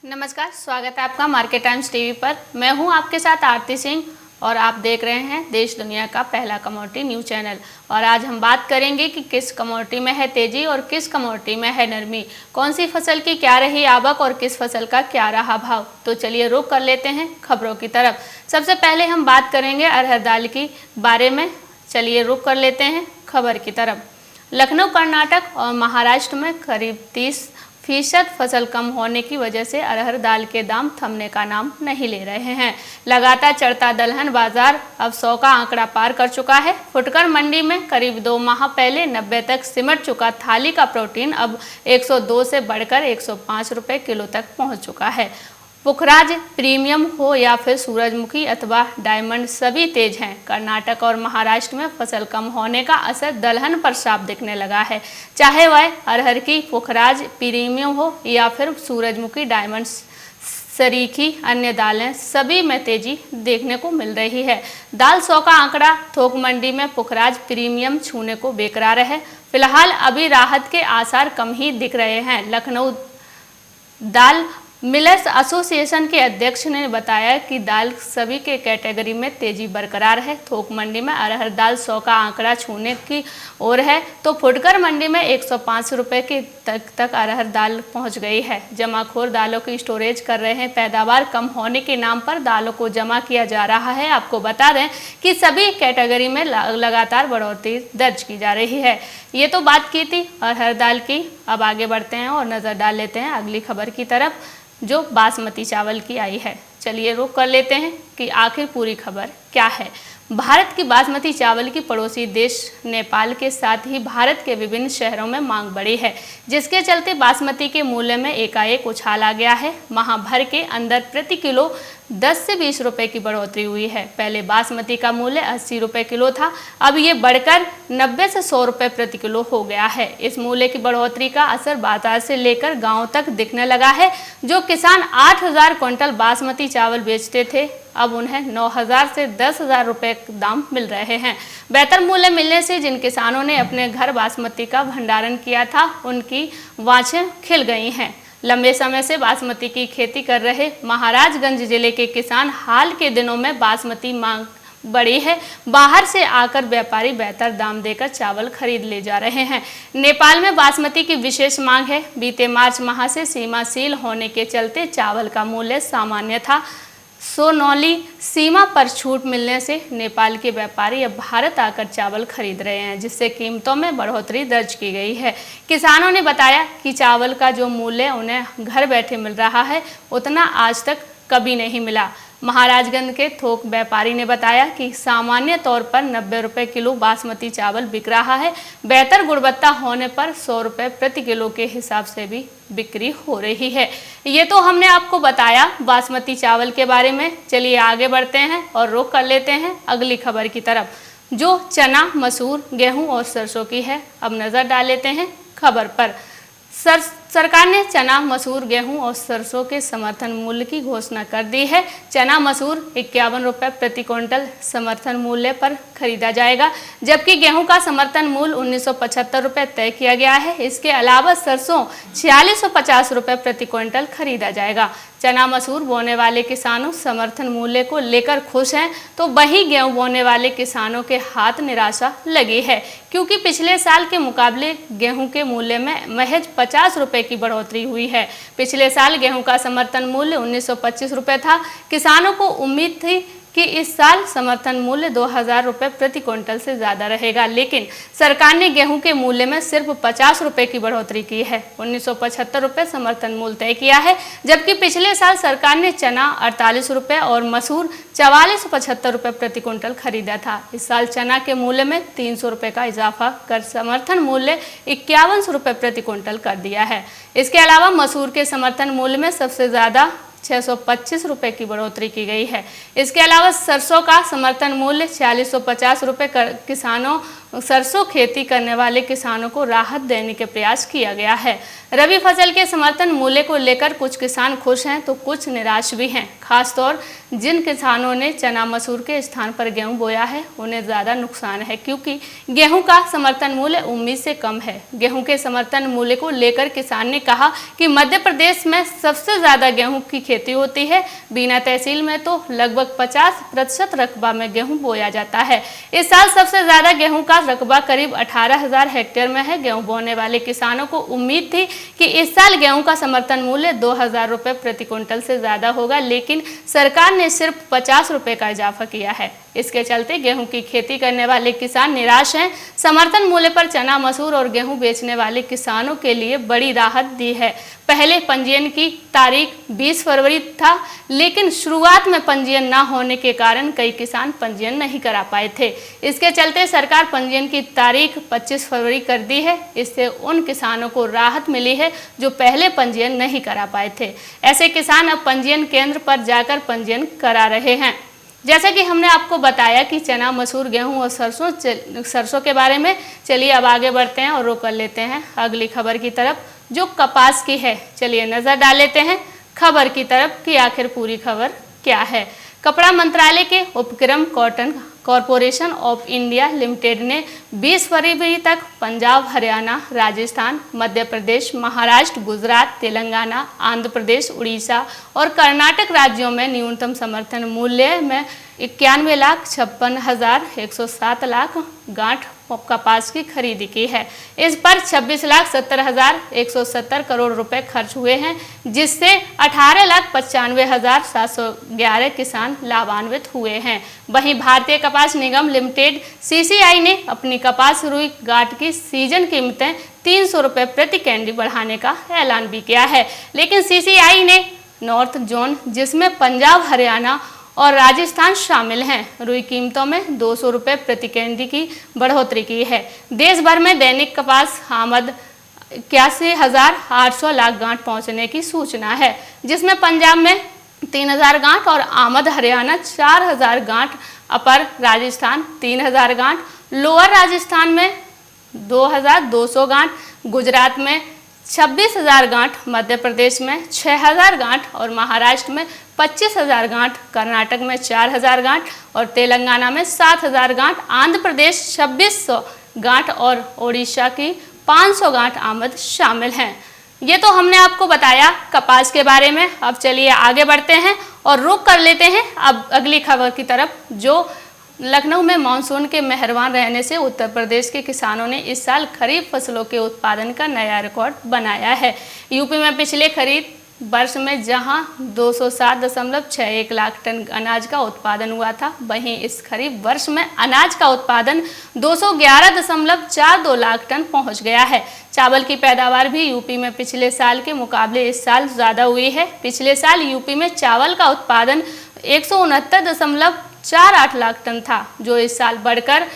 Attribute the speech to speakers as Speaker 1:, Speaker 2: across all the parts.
Speaker 1: नमस्कार, स्वागत है आपका मार्केट टाइम्स टीवी पर। मैं हूं आपके साथ आरती सिंह और आप देख रहे हैं देश दुनिया का पहला कमोडिटी न्यूज चैनल। और आज हम बात करेंगे कि किस कमोडिटी में है तेजी और किस कमोडिटी में है नरमी, कौन सी फसल की क्या रही आवक और किस फसल का क्या रहा भाव। तो चलिए रुख कर लेते हैं खबरों की तरफ। सबसे पहले हम बात करेंगे अरहर दाल की बारे में। चलिए रुख कर लेते हैं खबर की तरफ। लखनऊ, कर्नाटक और महाराष्ट्र में करीब 30% फसल कम होने की वजह से अरहर दाल के दाम थमने का नाम नहीं ले रहे हैं। लगातार चढ़ता दलहन बाजार अब 100 का आंकड़ा पार कर चुका है। फुटकर मंडी में करीब 2 माह पहले 90 तक सिमट चुका थाली का प्रोटीन अब 102 से बढ़कर 105 रुपये किलो तक पहुंच चुका है। पुखराज प्रीमियम हो या फिर सूरजमुखी अथवा डायमंड, सभी तेज हैं। कर्नाटक और महाराष्ट्र में फसल कम होने का असर दलहन पर साफ दिखने लगा है। चाहे वह अरहर की पुखराज प्रीमियम हो या फिर सूरजमुखी डायमंड, सरीखी अन्य दालें, सभी में तेजी देखने को मिल रही है। दाल 100 का आंकड़ा थोक मंडी में पुखराज प्रीमियम छूने को बेकरार है। फिलहाल अभी राहत के आसार कम ही दिख रहे हैं। लखनऊ दाल मिलर्स एसोसिएशन के अध्यक्ष ने बताया कि दाल सभी के कैटेगरी में तेजी बरकरार है। थोक मंडी में अरहर दाल 100 का आंकड़ा छूने की ओर है तो फुटकर मंडी में 105 रुपये के तक अरहर दाल पहुंच गई है। जमाखोर दालों की स्टोरेज कर रहे हैं। पैदावार कम होने के नाम पर दालों को जमा किया जा रहा है। आपको बता दें कि सभी कैटेगरी में लगातार बढ़ोतरी दर्ज की जा रही है। ये तो बात की थी अरहर दाल की। अब आगे बढ़ते हैं और नज़र डाल लेते हैं अगली खबर की तरफ, जो बासमती चावल की आई है। चलिए रुख कर लेते हैं कि आखिर पूरी खबर क्या है। भारत की बासमती चावल की पड़ोसी देश नेपाल के साथ ही भारत के विभिन्न शहरों में मांग बढ़ी है, जिसके चलते बासमती के मूल्य में एकाएक उछाल आ गया है। माह भर के अंदर प्रति किलो 10 से 20 रुपए की बढ़ोतरी हुई है। पहले बासमती का मूल्य 80 रुपए किलो था, अब ये बढ़कर 90 से 100 रुपए प्रति किलो हो गया है। इस मूल्य की बढ़ोतरी का असर बाजार से लेकर गाँव तक दिखने लगा है। जो किसान 8,000 क्विंटल बासमती चावल बेचते थे, अब उन्हें 9,000 से 10,000 रुपए दाम मिल रहे हैं। बेहतर मूल्य मिलने से जिन किसानों ने अपने घर बासमती का भंडारण किया था, उनकी वांछें खिल गई हैं। लंबे समय से बासमती की खेती कर रहे महाराजगंज जिले के किसान हाल के दिनों में बासमती मांग बढ़ी है। बाहर से आकर व्यापारी बेहतर दाम देकर चावल खरीद ले जा रहे हैं। नेपाल में बासमती की विशेष मांग है। बीते मार्च माह से सीमा सील होने के चलते चावल का मूल्य सामान्य था। सोनौली सीमा पर छूट मिलने से नेपाल के व्यापारी अब भारत आकर चावल खरीद रहे हैं, जिससे कीमतों में बढ़ोतरी दर्ज की गई है। किसानों ने बताया कि चावल का जो मूल्य उन्हें घर बैठे मिल रहा है, उतना आज तक कभी नहीं मिला। महाराजगंज के थोक व्यापारी ने बताया कि सामान्य तौर पर 90 रुपये किलो बासमती चावल बिक रहा है। बेहतर गुणवत्ता होने पर 100 रुपये प्रति किलो के हिसाब से भी बिक्री हो रही है। ये तो हमने आपको बताया बासमती चावल के बारे में। चलिए आगे बढ़ते हैं और रुख कर लेते हैं अगली खबर की तरफ, जो चना, मसूर, गेहूँ और सरसों की है। अब नज़र डाल लेते हैं खबर पर। सरकार ने चना, मसूर, गेहूं और सरसों के समर्थन मूल्य की घोषणा कर दी है। चना, मसूर 51 रुपये प्रति क्विंटल समर्थन मूल्य पर खरीदा जाएगा, जबकि गेहूं का समर्थन मूल्य 1975 रुपये तय किया गया है। इसके अलावा सरसों 4650 रुपये प्रति क्विंटल खरीदा जाएगा। चना मसूर बोने वाले किसानों समर्थन मूल्य को लेकर खुश हैं, तो वहीं गेहूं बोने वाले किसानों के हाथ निराशा लगी है, क्योंकि पिछले साल के मुकाबले गेहूं के मूल्य में महज 50 रुपये की बढ़ोतरी हुई है। पिछले साल गेहूं का समर्थन मूल्य 1925 रुपये था। किसानों को उम्मीद थी कि इस साल समर्थन मूल्य 2,000 रुपये प्रति क्विंटल से ज़्यादा रहेगा, लेकिन सरकार ने गेहूं के मूल्य में सिर्फ 50 रुपये की बढ़ोतरी की है। 1975 रुपये समर्थन मूल्य तय किया है, जबकि पिछले साल सरकार ने चना 48 रुपये और मसूर 4475 रुपये प्रति क्विंटल खरीदा था। इस साल चना के मूल्य में 300 रुपये का इजाफा कर समर्थन मूल्य 51 रुपये प्रति क्विंटल कर दिया है। इसके अलावा मसूर के समर्थन मूल्य में सबसे ज़्यादा 625 रुपये की बढ़ोतरी की गई है। इसके अलावा सरसों का समर्थन मूल्य 4650 रुपये किसानों सरसों खेती करने वाले किसानों को राहत देने के प्रयास किया गया है। रबी फसल के समर्थन मूल्य को लेकर कुछ किसान खुश हैं तो कुछ निराश भी हैं। खासतौर जिन किसानों ने चना मसूर के स्थान पर गेहूं बोया है उन्हें ज़्यादा नुकसान है, क्योंकि गेहूं का समर्थन मूल्य उम्मीद से कम है। गेहूं के समर्थन मूल्य को लेकर किसान ने कहा कि मध्य प्रदेश में सबसे ज़्यादा गेहूं की खेती होती है। बीना तहसील में तो लगभग 50% रकबा में गेहूं बोया जाता है। इस साल सबसे ज़्यादा गेहूं का रकबा करीब 18,000 हेक्टेयर में है। गेहूं बोने वाले किसानों को उम्मीद थी कि इस साल गेहूं का समर्थन मूल्य 2,000 रुपये प्रति क्विंटल से ज़्यादा होगा, लेकिन सरकार ने सिर्फ 50 रुपये का इजाफा किया है। इसके चलते गेहूं की खेती करने वाले किसान निराश हैं। समर्थन मूल्य पर चना मसूर और गेहूं बेचने वाले किसानों के लिए बड़ी राहत दी है। पहले पंजीयन की तारीख 20 फरवरी था, लेकिन शुरुआत में पंजीयन न होने के कारण कई किसान पंजीयन नहीं करा पाए थे। इसके चलते सरकार पंजीयन की तारीख 25 फरवरी कर दी है। इससे उन किसानों को राहत मिली है जो पहले पंजीयन नहीं करा पाए थे। ऐसे किसान अब पंजीयन केंद्र पर जाकर पंजीयन करा रहे हैं। जैसा कि हमने आपको बताया कि चना मसूर गेहूं और सरसों के बारे में, चलिए अब आगे बढ़ते हैं और रुख कर लेते हैं अगली खबर की तरफ, जो कपास की है। चलिए नज़र डाल लेते हैं खबर की तरफ कि आखिर पूरी खबर क्या है। कपड़ा मंत्रालय के उपक्रम cotton corporation of India limited ने 20 फरवरी तक पंजाब, हरियाणा, राजस्थान, मध्य प्रदेश, महाराष्ट्र, गुजरात, तेलंगाना, आंध्र प्रदेश, उड़ीसा और कर्नाटक राज्यों में न्यूनतम समर्थन मूल्य में 91,56,107 लाख गांठ कपास की खरीदी की है। इस पर 26,70,170 करोड़ रुपए खर्च हुए हैं, जिससे 18,95,711 किसान लाभान्वित हुए हैं। वहीं भारतीय कपास निगम लिमिटेड (CCI) ने अपनी कपास रुई गांठ की सीजन कीमतें 300 रुपये प्रति कैंडी बढ़ाने का ऐलान भी किया है, लेकिन CCI ने नॉर्थ जोन, जिसमें पंजाब, हरियाणा और राजस्थान शामिल हैं, रुई कीमतों में 200 रुपये प्रति कैंडी की बढ़ोतरी की है। देश भर में दैनिक कपास आमद 81,800 लाख गांठ पहुंचने की सूचना है, जिसमें पंजाब में 3,000 गांठ और आमद हरियाणा 4,000 गांठ, अपर राजस्थान 3,000 गांठ, लोअर राजस्थान में 2,200 गांठ, गुजरात में 26,000 गांठ, मध्य प्रदेश में 6,000 गांठ और महाराष्ट्र में 25,000 गांठ, कर्नाटक में 4,000 गांठ और तेलंगाना में 7,000 गांठ, आंध्र प्रदेश 2,600 गांठ और ओडिशा की 500 गांठ आमद शामिल हैं। ये तो हमने आपको बताया कपास के बारे में। अब चलिए आगे बढ़ते हैं और रुख कर लेते हैं अब अगली खबर की तरफ, जो लखनऊ में मानसून के मेहरबान रहने से उत्तर प्रदेश के किसानों ने इस साल खरीफ फसलों के उत्पादन का नया रिकॉर्ड बनाया है। यूपी में पिछले खरीफ वर्ष में जहां 207.61 लाख टन अनाज का उत्पादन हुआ था, वहीं इस खरीफ वर्ष में अनाज का उत्पादन 211.42 लाख टन पहुंच गया है। चावल की पैदावार भी यूपी में पिछले साल के मुकाबले इस साल ज़्यादा हुई है। पिछले साल यूपी में चावल का उत्पादन 169.48 लाख टन था, जो इस साल बढ़कर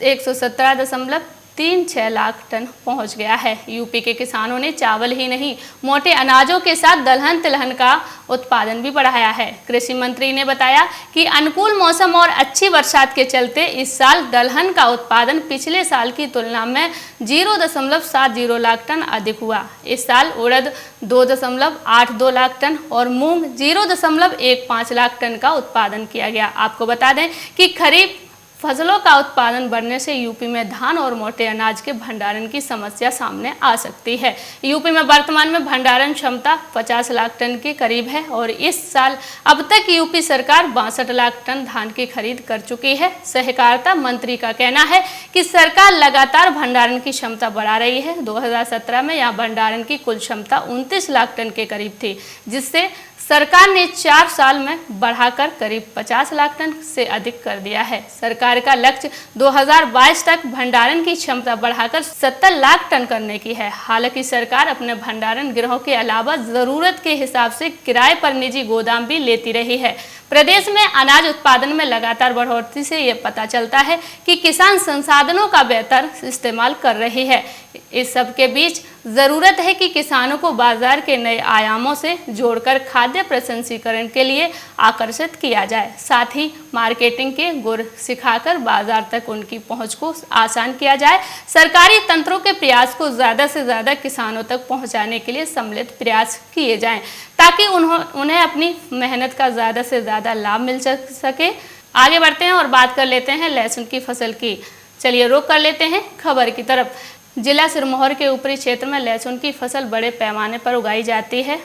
Speaker 1: 117.36 लाख टन पहुंच गया है। यूपी के किसानों ने चावल ही नहीं, मोटे अनाजों के साथ दलहन तिलहन का उत्पादन भी बढ़ाया है। कृषि मंत्री ने बताया कि अनुकूल मौसम और अच्छी बरसात के चलते इस साल दलहन का उत्पादन पिछले साल की तुलना में 0.70 लाख टन अधिक हुआ। इस साल उड़द 2.82 लाख टन और मूंग 0.15 लाख टन का उत्पादन किया गया। आपको बता दें कि खरीफ फसलों का उत्पादन बढ़ने से यूपी में धान और मोटे अनाज के भंडारण की समस्या सामने आ सकती है। यूपी में वर्तमान में भंडारण क्षमता 50 लाख टन के करीब है और इस साल अब तक यूपी सरकार 62 लाख टन धान की खरीद कर चुकी है। सहकारिता मंत्री का कहना है कि सरकार लगातार भंडारण की क्षमता बढ़ा रही है। 2017 में यहाँ भंडारण की कुल क्षमता 29 लाख टन के करीब थी, जिससे सरकार ने 4 साल में बढ़ाकर करीब 50 लाख टन से अधिक कर दिया है। सरकार का लक्ष्य 2022 तक भंडारण की क्षमता बढ़ाकर 70 लाख टन करने की है। हालांकि सरकार अपने भंडारण गृहों के अलावा ज़रूरत के हिसाब से किराए पर निजी गोदाम भी लेती रही है। प्रदेश में अनाज उत्पादन में लगातार बढ़ोतरी से ये पता चलता है कि किसान संसाधनों का बेहतर इस्तेमाल कर रहे हैं। इस सब के बीच जरूरत है कि किसानों को बाजार के नए आयामों से जोड़कर खाद्य प्रसंस्करण के लिए आकर्षित किया जाए। साथ ही मार्केटिंग के गुर सिखाकर बाजार तक उनकी पहुंच को आसान किया जाए। सरकारी तंत्रों के प्रयास को ज्यादा से ज्यादा किसानों तक पहुंचाने के लिए सम्मिलित प्रयास किए जाएं, ताकि उन्हें अपनी मेहनत का ज्यादा से ज्यादा लाभ मिल सके। आगे बढ़ते हैं और बात कर लेते हैं लहसुन की फसल की। चलिए रुख कर लेते हैं खबर की तरफ। जिला सिरमौर के ऊपरी क्षेत्र में लहसुन की फसल बड़े पैमाने पर उगाई जाती है।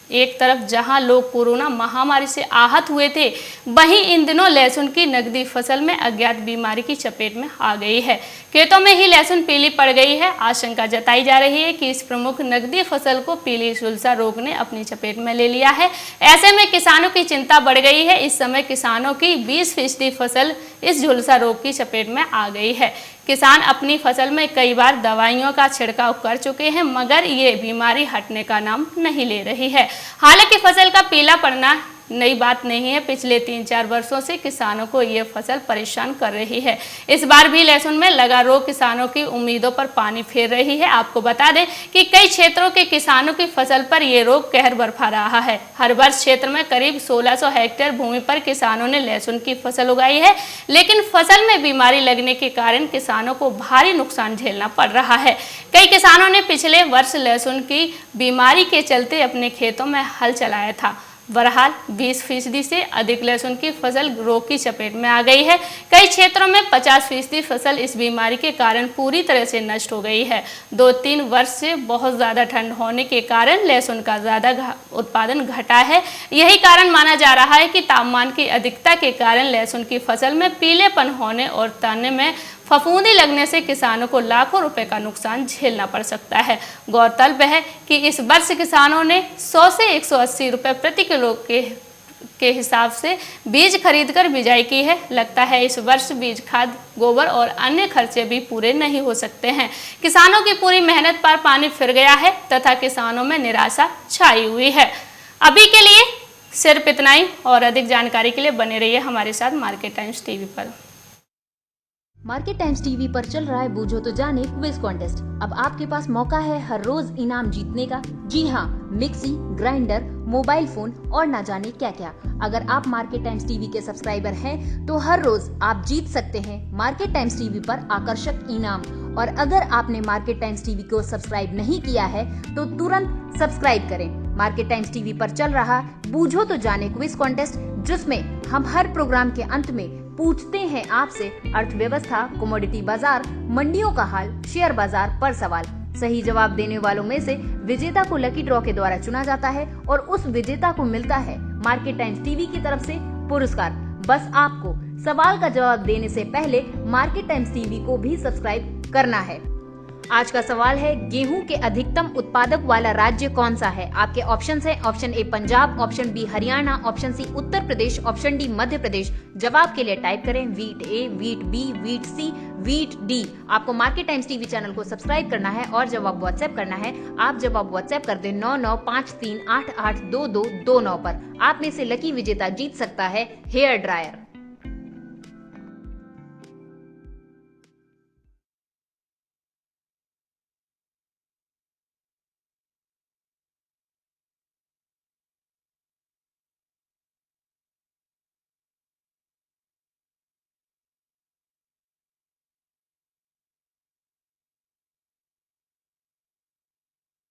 Speaker 1: एक तरफ जहां लोग कोरोना महामारी से आहत हुए थे, वहीं इन दिनों लहसुन की नकदी फसल में अज्ञात बीमारी की चपेट में आ गई है। खेतों में ही लहसुन पीली पड़ गई है। आशंका जताई जा रही है कि इस प्रमुख नकदी फसल को पीली झुलसा रोग ने अपनी चपेट में ले लिया है। ऐसे में किसानों की चिंता बढ़ गई है। इस समय किसानों की 20% फसल इस झुलसा रोग की चपेट में आ गई है। किसान अपनी फसल में कई बार दवाइयों का छिड़काव कर चुके हैं, मगर ये बीमारी हटने का नाम नहीं ले रही है। हालांकि फसल का पीला पड़ना नई बात नहीं है। पिछले 3-4 वर्षों से किसानों को ये फसल परेशान कर रही है। इस बार भी लहसुन में लगा रोग किसानों की उम्मीदों पर पानी फेर रही है। आपको बता दें कि कई क्षेत्रों के किसानों की फसल पर ये रोग कहर बरपा रहा है। हर वर्ष क्षेत्र में करीब 1600 हेक्टेयर भूमि पर किसानों ने लहसुन की फसल उगाई है, लेकिन फसल में बीमारी लगने के कारण किसानों को भारी नुकसान झेलना पड़ रहा है। कई किसानों ने पिछले वर्ष लहसुन की बीमारी के चलते अपने खेतों में हल चलाया था। बहरहाल 20% से अधिक लहसुन की फसल रोग की चपेट में आ गई है। कई क्षेत्रों में 50% फसल इस बीमारी के कारण पूरी तरह से नष्ट हो गई है। 2-3 वर्ष से बहुत ज़्यादा ठंड होने के कारण लहसुन का ज़्यादा उत्पादन घटा है। यही कारण माना जा रहा है कि तापमान की अधिकता के कारण लहसुन की फसल में पीलेपन होने और तने में फफूंदी लगने से किसानों को लाखों रुपए का नुकसान झेलना पड़ सकता है। गौरतलब है कि इस वर्ष किसानों ने 100 से 180 रुपए प्रति किलो के हिसाब से बीज खरीदकर बिजाई की है। लगता है इस वर्ष बीज, खाद, गोबर और अन्य खर्चे भी पूरे नहीं हो सकते हैं। किसानों की पूरी मेहनत पर पानी फिर गया है तथा किसानों में निराशा छाई हुई है। अभी के लिए सिर्फ इतना ही, और अधिक जानकारी के लिए बने रहिए हमारे साथ मार्केट टाइम्स टीवी पर।
Speaker 2: मार्केट टाइम्स टीवी पर चल रहा है बूझो तो जाने क्विज कॉन्टेस्ट। अब आपके पास मौका है हर रोज इनाम जीतने का। जी हाँ, मिक्सी, ग्राइंडर, मोबाइल फोन और ना जाने क्या क्या। अगर आप मार्केट टाइम्स टीवी के सब्सक्राइबर हैं तो हर रोज आप जीत सकते हैं मार्केट टाइम्स टीवी पर आकर्षक इनाम। और अगर आपने मार्केट टाइम्स टीवी को सब्सक्राइब नहीं किया है तो तुरंत सब्सक्राइब करें। मार्केट टाइम्स टीवी पर चल रहा बूझो तो जाने क्विज कॉन्टेस्ट, जिसमें हम हर प्रोग्राम के अंत में पूछते हैं आपसे अर्थव्यवस्था, कमोडिटी बाजार, मंडियों का हाल, शेयर बाजार पर सवाल। सही जवाब देने वालों में से विजेता को लकी ड्रॉ के द्वारा चुना जाता है और उस विजेता को मिलता है मार्केट टाइम्स टीवी की तरफ से पुरस्कार। बस आपको सवाल का जवाब देने से पहले मार्केट टाइम्स टीवी को भी सब्सक्राइब करना है। आज का सवाल है, गेहूं के अधिकतम उत्पादक वाला राज्य कौन सा है? आपके ऑप्शंस हैं option A Punjab, option B Haryana, option C Uttar Pradesh, option D Madhya Pradesh. जवाब के लिए टाइप करें वीट ए, वीट बी, वीट सी, वीट डी। आपको मार्केट टाइम्स टीवी चैनल को सब्सक्राइब करना है और जवाब व्हाट्सएप करना है। आप जवाब व्हाट्सएप कर दें 9953882229 पर। आप में से लकी विजेता जीत सकता है हेयर ड्रायर।